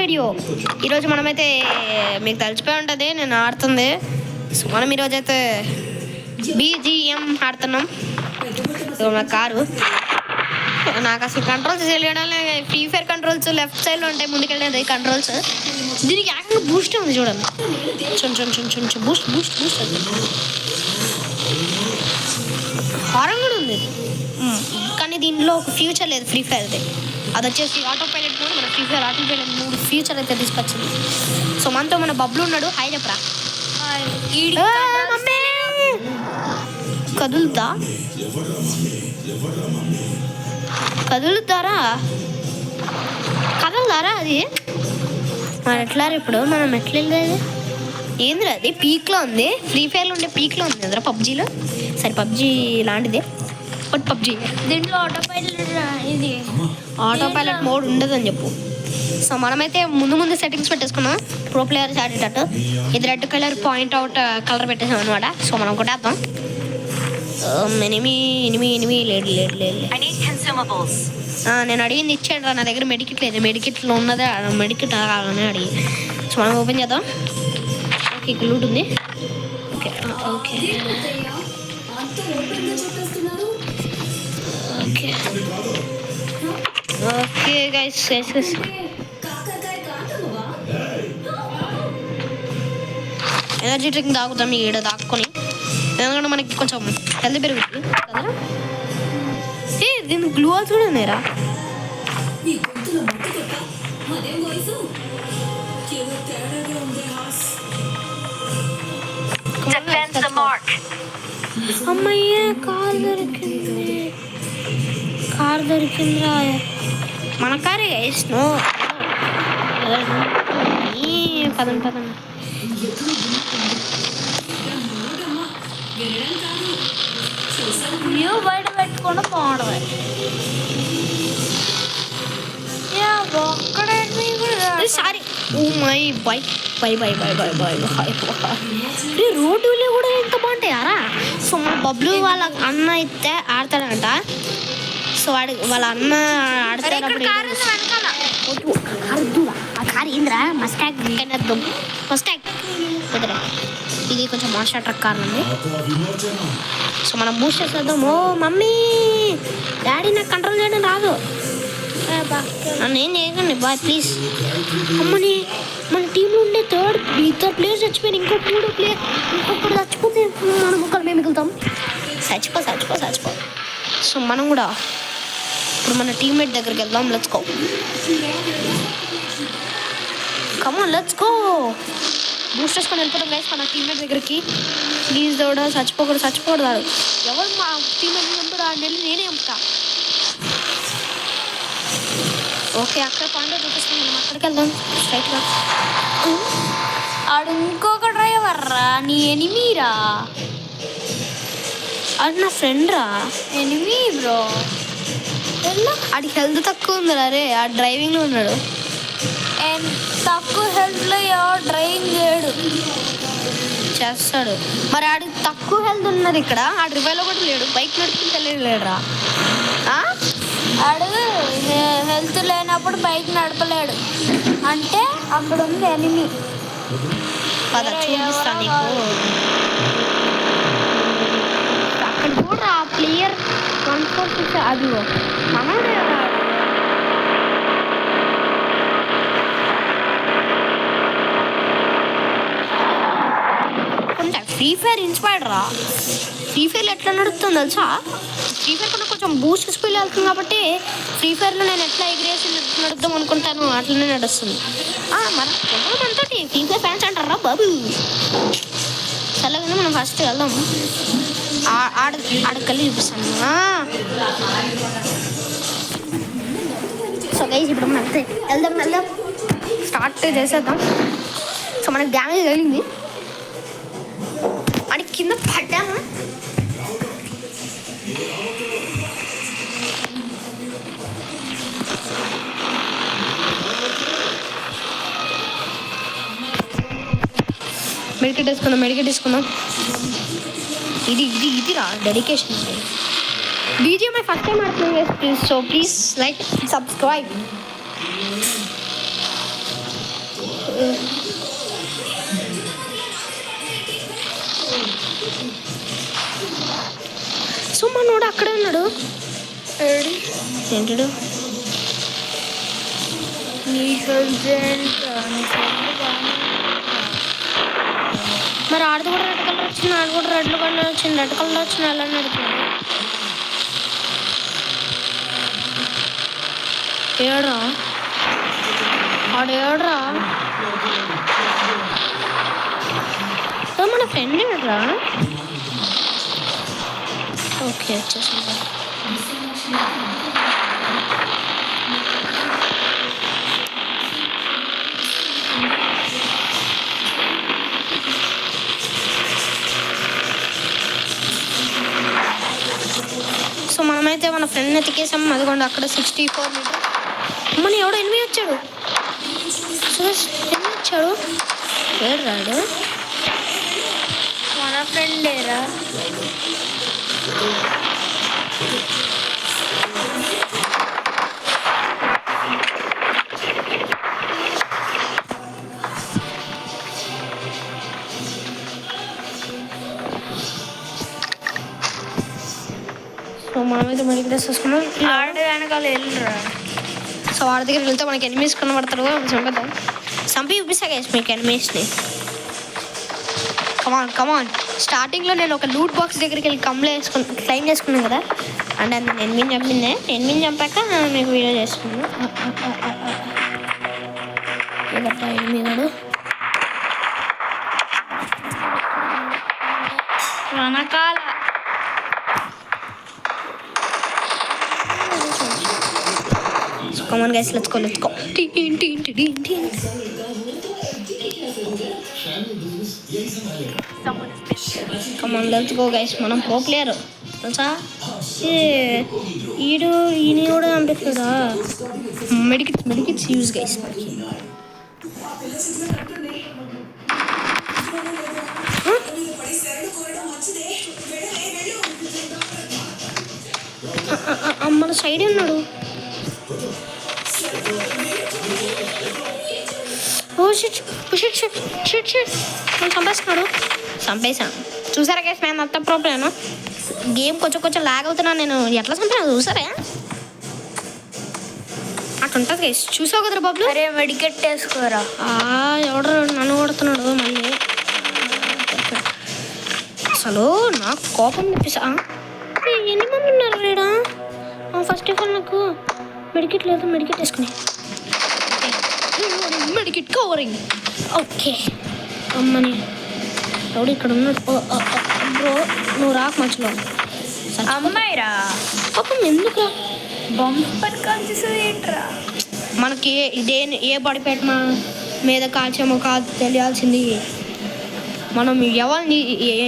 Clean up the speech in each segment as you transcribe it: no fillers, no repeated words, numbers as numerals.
Video. ఈరోజు మనమైతే మీకు తెలిసిపోయి ఉంటుంది నేను ఆడుతుంది. సో మనం ఈరోజు అయితే BGM ఆడుతున్నాం. నా కారు నాకు అసలు కంట్రోల్స్ తెలియడం. ఫ్రీ ఫైర్ కంట్రోల్స్ లెఫ్ట్ సైడ్లో ఉంటాయి, ముందుకెళ్ళేది కంట్రోల్స్. దీనికి ఏకంగా బూస్ట్ ఉంది చూడండి, బూస్ట్ బూస్ట్ బూస్ట్ అది హారం కూడా ఉంది. కానీ దీనిలో ఒక ఫ్యూచర్ లేదు ఫ్రీ ఫైర్ది. అది వచ్చేసి ఆటో పైలట్ కూడా. మన free fire auto pilot 3 future అయితే తీసుకొచ్చింది. సో మనతో మన బబ్లు ఉన్నాడు. హాయ్ చెప్పరా. కదులుతారా కదలదారా అది మరి ఎట్లా ఇప్పుడు మనం ఎట్లా వెళ్ళేది ఏందిరా? అది పీక్లో ఉంది, ఫ్రీ ఫైర్లో ఉండే పీక్లో ఉంది కదరా పబ్జీలో. సరే పబ్జీ లాంటిదే బట్ పబ్జీ దీంట్లో ఆటో పైలట్ మోడ్ ఉండదని చెప్పు. సో మనమైతే ముందు సెట్టింగ్స్ పెట్టేసుకున్నాం ప్రో ప్లేయర్స్ ఆడేటట్టు. ఇది red colour point out colour పెట్టేసాం అనమాట. సో మనం కొట్టేద్దాం. ఎనిమి లేదు నేను అడిగింది ఇచ్చాడు రా. నా దగ్గర మెడికిట్ లేదు, మెడికిట్లో ఉన్నదే మెడికిట్ కావాలని అడిగి. సో మనం ఓపెన్ చేద్దాం. ఓకే ఇక్కడ లూట్ ఉంది. Okay okay okay okay guys energy drink తాగుతాం ఈడ దాక్కుని, ఎందుకంటే మనకి కొంచెం హెల్త్ పెరుగుతుంది కదా. దీని గ్లూ వాల్స్ కూడా ఉన్నాయిరా. అమ్మయ్య కార్ దొరికిందిరా. మన కారే గైస్. నో పదండి వ్యూ బయట పెట్టుకుండా పోవడమే. సారీ ఓ మై బై రోడ్డులో కూడా ఎంత బాగుంటాయారా. సో మా బబ్లు వాళ్ళ అన్న అయితే ఆడతాడంట. సో వాళ్ళ అన్న ఆడతాడు. ఆ కారు ఏంద్రా మస్టాక్ కుదరా. ఇది కొంచెం మాస్టర్ ట్రక్ కార్ ఉంది. సో మనం బూస్ట్ చేసేద్దాం. ఓ మమ్మీ డాడీ నాకు కంట్రోల్ చేయడం రాదు, నన్ను ఏం చేయకండి బాయ్ ప్లీజ్. అమ్మని మన టీంలో ఉండే ఇద్దరు ప్లేయర్స్ చచ్చిపోయారు. ఇంకొకటి చచ్చిపోతే మనం ఒకరు మిగులుతాం. చచ్చిపో. సో మనం కూడా ఇప్పుడు మన టీమ్మేట్ దగ్గరికి వెళ్దాం. Let's go, come on let's go. Boost చేసుకొని వెళ్ళిపోతాం గైస్ మన టీమ్మేట్ దగ్గరికి. ప్లీజ్ దోడా చచ్చిపోకూడదు. ఎవరు మా టీమ్మేట్ చంపుడు ఆ నెల్లి నేనే చంపుతా. ఓకే అక్కడ పాయింట్ చూపిస్తాను, మనం అక్కడికి వెళ్దాం స్ట్రైట్గా. ఆడు ఇంకొక డ్రైవర్ రా, నీ ఎనిమీరా. అది నా ఫ్రెండ్ రా. Enemy bro. ఆడికి హెల్త్ తక్కువ ఉందిరా. రే ఆ డ్రైవింగ్లో ఉన్నాడు. తక్కువ హెల్త్లో ఎవరు డ్రైవింగ్ చేయడు, చేస్తాడు. మరి ఆడికి తక్కువ హెల్త్ ఉన్నది ఇక్కడ. ఆ రివైలో కూడా లేడు, బైక్ నడుపుకుంటే లేడురా. ఆడు హెల్త్ లేనప్పుడు బైక్ నడపలేడు అంటే అక్కడ ఉంది ఎనిమి. చూపిస్తాను నీకు. అక్కడ కూడా ఆ ప్లేయర్ 146 అది మనోడే. ఫ్రీ ఫైర్ ఇన్స్పైర్డ్ రా. ఫ్రీ ఫైర్లో ఎట్లా నడుస్తుంది తెలుసా? ఫ్రీ ఫైర్ కన్నా కొంచెం బూస్ట్ స్పీడ్ వెళ్తుంది కాబట్టి ఫ్రీ ఫైర్లో నేను ఎట్లా ఎగిరేసి నడుద్దాం అనుకుంటాను అట్లనే నడుస్తుంది. మరి మనతో ఫ్రీ ఫైర్ ఫ్యాన్స్ అంటారా బాబు. చల్లగానే మనం ఫస్ట్ వెళ్దాం. ఆడకల్లి చూపిస్తాను. సో గైస్ ఇప్పుడు మనం అంతే వెళ్దాం స్టార్ట్ చేసేద్దాం. సో మనకి డ్యామేజ్ కలిగింది అని కింద పడ్డాము. మెడికేట్ తీసుకుందాం. ఇది రా డెడికేషన్. BGMI first time ఆడుతున్నాను, so please like, subscribe. So మనోడు అక్కడే ఉన్నాడు. ఏంటాడు? నీ హెల్త్ మరి ఆడది కూడా రెడ్ కలర్ వచ్చింది, ఆడ కూడా రెడ్ కలర్ వచ్చింది. రెడ్ కలర్ వచ్చింది ఎలా నడుపుతుంది? ఏడ్రా ఆడేడ్రా? మన ఫ్రెండ్ ఏడ్రా? ఓకే వచ్చేసింది. సో మనమైతే మన ఫ్రెండ్ని ఎతికేసాం. అదిగోండి అక్కడ 64 మీటర్. మన ఎవడో ఎనిమిది వచ్చాడు. ఎనిమిది వచ్చాడు. ఏడు రాడు. మన ఫ్రెండేరా? సో మనమైతే మనకి డ్రెస్ వేసుకున్నాం. ఆడ వెనకాల వెళ్ళరా? సో వాడి దగ్గరికి వెళ్తే మనకి ఎనిమిస్ కనబడతారు. చంపేద్దాం. చంపి చూపిస్తా గైస్ మీకు ఎనిమిస్ని. కమాన్ కమాన్. స్టార్టింగ్లో నేను ఒక లూట్ బాక్స్ దగ్గరికి వెళ్ళి క్లైమ్ చేసుకున్నాను కదా, అంటే అది నేను ఎనిమిది చంపిందే. ఎనిమిది చంపాక మీకు వీడియో చేస్తున్నాను. ఎనిమిదాడు వెనకాల come on guys let's go let's go. Come on let's go guys. మనం ప్రో ప్లేయర్ తెలుసా? ఈయన కూడా అనిపిస్తుందా? Medkits use guys. మన సైడ్ ఉన్నాడు. Oh shit shit shit shit shit. నేను చంపేస్తున్నాడు. చంపేశాను. చూసారా గైస్ మేము అంత ప్రాబ్లమ్. గేమ్ కొంచెం లాగ్ అవుతున్నా. నేను ఎట్లా చంపాను చూసారా? అటు ఉంటుంది గైస్. చూసావు కదరా బాబు? అరే మెడికెట్ వేసుకోరా. ఎవడో నన్ను కొడుతున్నాడు మళ్ళీ. అసలు నాకు కోపం తెప్పిసా. ఎన్ని మంది ఉన్నారు రేడా? ఫస్ట్ ఆఫ్ ఆల్ నాకు మెడికెట్ లేదు. మెడికెట్ వేసుకుని మెడికెట్ కవరింగ్. ఓకే అమ్మని ఎవడు ఇక్కడ ఉన్నాడు? బ్రో నువ్వు రాక మధ్యలో. అమ్మాయిరా పాపం ఎందుకు బంపర్ కాల్చేసేది ఏంట్రా? మనకి ఏ బడిపేట మీద కాల్చామో కాదు తెలియాల్సింది. మనం ఎవరిని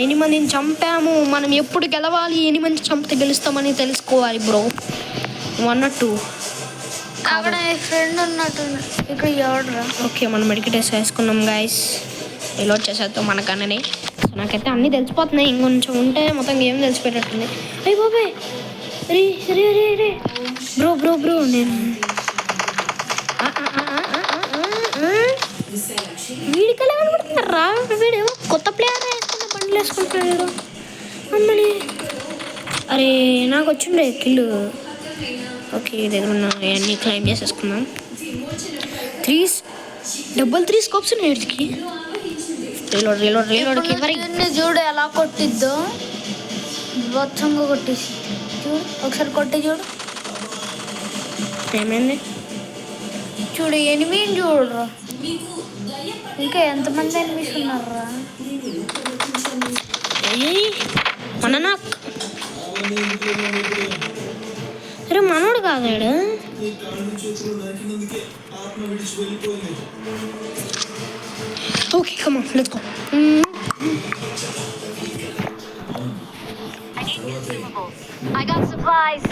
ఎన్ని మందిని చంపాము, మనం ఎప్పుడు గెలవాలి, ఎన్ని మంది చంపితే గెలుస్తామని తెలుసుకోవాలి బ్రో. అన్నట్టు అక్కడ ఫ్రెండ్ ఉన్నట్టు ఇక్కడ ఎవడరా? ఓకే మనం మెడికేట్ వేసుకున్నాం గైస్. రిలోడ్ చేసేద్దాం మనకన్ననే. నాకైతే అన్నీ తెలిసిపోతున్నాయి. ఇంకొంచెం ఉంటే మొత్తం గేమ్ తెలిసిపోయేటట్టుంది. అయ్యి బాబాయ్ రే రే రే రే బ్రో బ్రో బ్రో నేను వీడికలే కనబడుతున్నారా? వీడేమో కొత్త ప్లేయర్ వేసుకున్న బండ్లు వేసుకుంటున్నాడు అమ్మని. అరే నాకు వచ్చిండే కిల్లు. ఓకే దగ్గర ఉన్న అన్నీ క్లైమ్ చేసేసుకున్నాం. 3 స్కోప్స్ ఉన్నాయి వీడికి. రీలోడ్కి మరి చూడు ఎలా కొట్టిద్దో. బొత్సంగా కొట్టేసి చూడు. ఒకసారి కొట్టి చూడు. ఏమైంది చూడు. ఎనిమిది చూడరా. ఇంకా ఎంతమంది ఎనిమిస్ ఉన్నారా? మన నాకు అరే మనోడు కాదాడు. Okay come on let's go. I got supplies.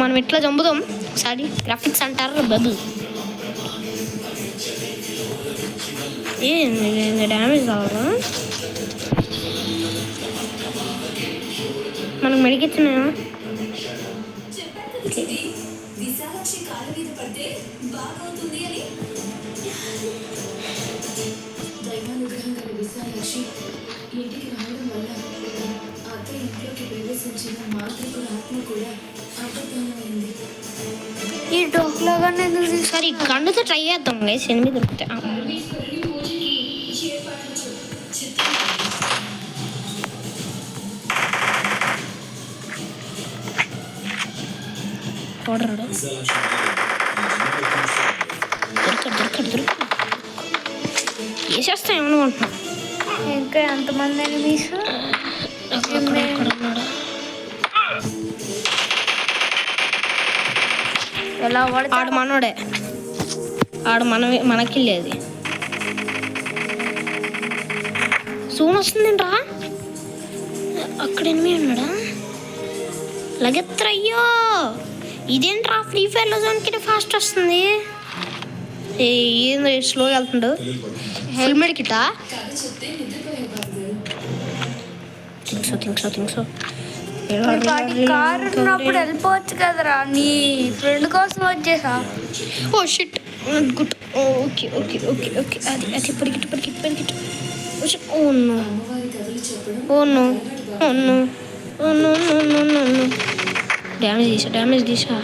మనం ఇట్లా చంపుదాం ఒకసారి. గ్రాఫిక్స్ అంటారు బబుల్. ఏ డ్యామేజ్ కావాలా? మనకు మెడికిచ్చిన విశాలాక్షి కాళ్ళ మీద పడితే బాగవుతుంది అని దైవానుగ్రహం గల విశాలాక్షి ఇంటికి రావడం వల్ల అత్త ఇంట్లోకి ప్రవేశించిన మాతృకుల ఆత్మ కూడా అర్థమైంది. ఈ డోక్లాగానే ఎందుకు తీసు సరే గండుతో ట్రై చేద్దాం గైస్, ఎనిమిది దొరుకుతాయి. చూడరాడు దొరకడు వేసేస్తాం ఏమనుకుంటున్నాం. ఇంకా ఎంతమంది ఎనిమీస్ ఎలా పడితే ఆడు మనోడే, ఆడు మనకి లేదు. సూన్ వస్తుందంట్రా, అక్కడ ఎనిమి ఉన్నాడా లగెత్తర. అయ్యో ఇదేంట్రా ఫ్రీ ఫైర్లో జోన్కి ఫాస్ట్ వస్తుంది. ఏందో స్లోగా వెళ్తుండు. ఫుల్ మెడికిటా థింక్స్ కారు ఉన్నప్పుడు వెళ్ళిపోవచ్చు కదరా, నీ ఫ్రెండ్ కోసం వచ్చేసా. Oh shit good. Okay okay okay okay అది అది పరిగెట్టు. Oh no oh no oh no oh no no no no no damage తీసా.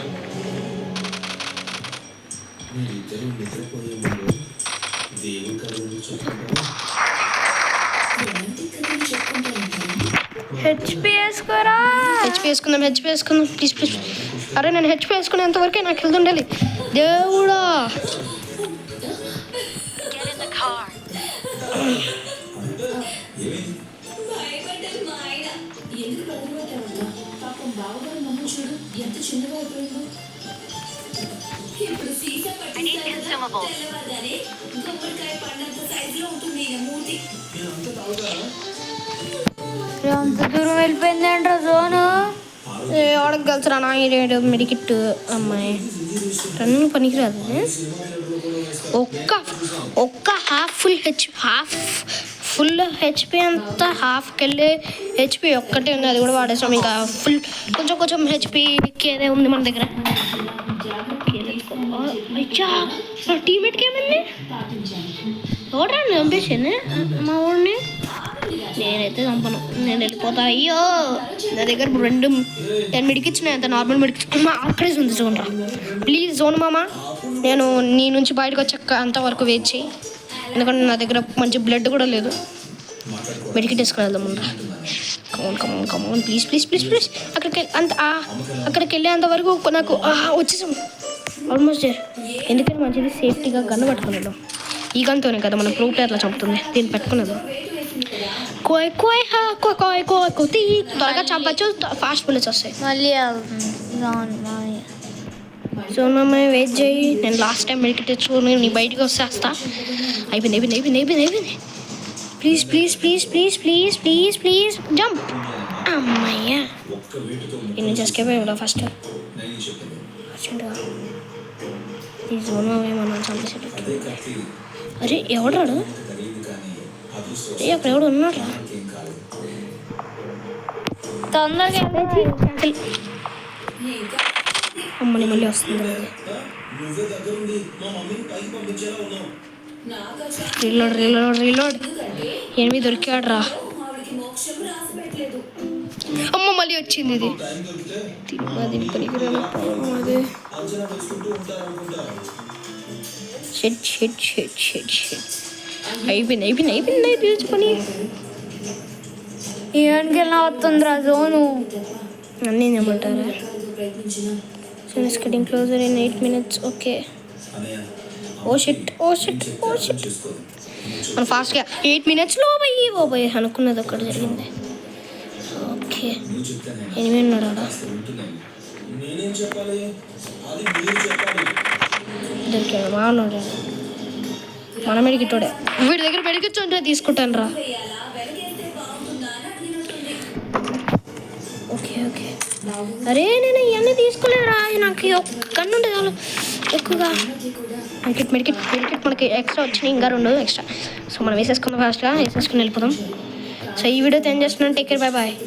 హెచ్పి వేసుకోరా. హెచ్పి వేసుకుందాం ప్లీజ్. అరే నేను హెచ్పి వేసుకునేంతవరకే నాకు వెళ్తుండాలి. దేవుడా భయపడ్డారు మా ఆయన. ఎందుకు బదులుపడ్డావా? పాపం బావగారు నమ్ము చూడు ఎంత చిన్నగా అయిపోయిందో. ఇప్పుడు సీసా పట్టిస్తారు కదా, తెల్లవారుగానే గుమ్మడికాయ పండంత సైజులో ఉంటుంది ఈయన మూతి. అంత దూరం వెళ్ళిపోయిందంట జోను. ఆడకు గెలుచురా నా మెడికిట్. అమ్మాయి రన్నింగ్ పనికిరాదు. ఒక్క హాఫ్ ఫుల్ హెచ్పి అంతా హాఫ్కి వెళ్ళి హెచ్పి ఒక్కటే ఉంది, అది కూడా వాడేసాం. ఇంకా ఫుల్ కొంచెం హెచ్పి కేదే ఉంది మన దగ్గర. అయ్యా నా టీమేట్కి ఏమైంది? ఎవడండి చంపేసింది మా ఊడిని? నేనైతే చంపను, నేను వెళ్ళిపోతా. అయ్యో నా దగ్గర 2 మెడికిచ్చిన, అంత నార్మల్ మెడికిచ్చిన. అక్కడే ఉంది జోన్ రా ప్లీజ్. జోన్ మామ నేను నీ నుంచి బయటకు వచ్చాక అంతవరకు వెయిట్ చేయి, ఎందుకంటే నా దగ్గర మంచి బ్లడ్ కూడా లేదు. మెడికిట్ వేసుకుని వెళ్దాం రా. Come on please. అక్కడికి వెళ్ళేంత వరకు నాకు వచ్చేసాం ఆల్మోస్ట్. ఎందుకంటే మంచిది సేఫ్టీగా గన్ను పట్టుకుని వెళ్దాం. ఈ గన్తోనే కదా మనం ప్రూఫ్ అట్లా చంపుతుంది, దీన్ని పెట్టుకునేది. త్వరగా చంపచ్చు, ఫాస్ట్ బుల్లెట్స్ వస్తాయి. మళ్ళీ సో మమ్మీ వెయిట్ చేయి, నేను లాస్ట్ టైం మెడికి తెచ్చుకొని నీ బయటికి వచ్చేస్తా. అయిపోయింది. Please jump. అమ్మయ్యా ఇన్ని నుంచి ఎస్కేప్ అయ్యా ఫస్ట్. ఈ జోన్ ఏమన్నా చంపేసేటట్టు. అరే ఎవడాడు? అక్కడ ఎవడు ఉన్నాడు? తొందరగా అమ్మని మళ్ళీ వస్తుంది. రీలోడ్ 8 దొరికాడు రా. అమ్మ మళ్ళీ వచ్చింది. ఇది దీని పనికిరాని అదే. షెట్ అయిపోయింది పని. ఏమనికెళ్ళినా వస్తుందిరా జోను. అన్నీ ఏమంటారా? It's getting closer in 8 minutes. Okay. Oh shit మనం ఫాస్ట్గా 8 minutesలో పోయి అనుకున్నది ఒక్కటి జరిగింది. ఓకే ఎనిమిది ఉన్నాడు ఆడ. దొరికాడు బాగున్నాడు. మన మెడికిటోడే. వీడి దగ్గర మెడికిచ్చు అంటే తీసుకుంటాను రా. ఓకే అరే నేను ఇవన్నీ తీసుకోలేదురా, నాకు ఒక్క గన్ను ఉండే చాలు ఎక్కువగా. మెడికిట్ మనకి ఎక్స్ట్రా వచ్చినాయి, ఇంకా 2 ఎక్స్ట్రా. సో మనం వేసేసుకుందాం, ఫాస్ట్గా వేసేసుకుని వెళ్ళిపోదాం. సో ఈ వీడియోతో ఏం చేస్తున్నాను, టేక్ కేర్, బాయ్ బాయ్.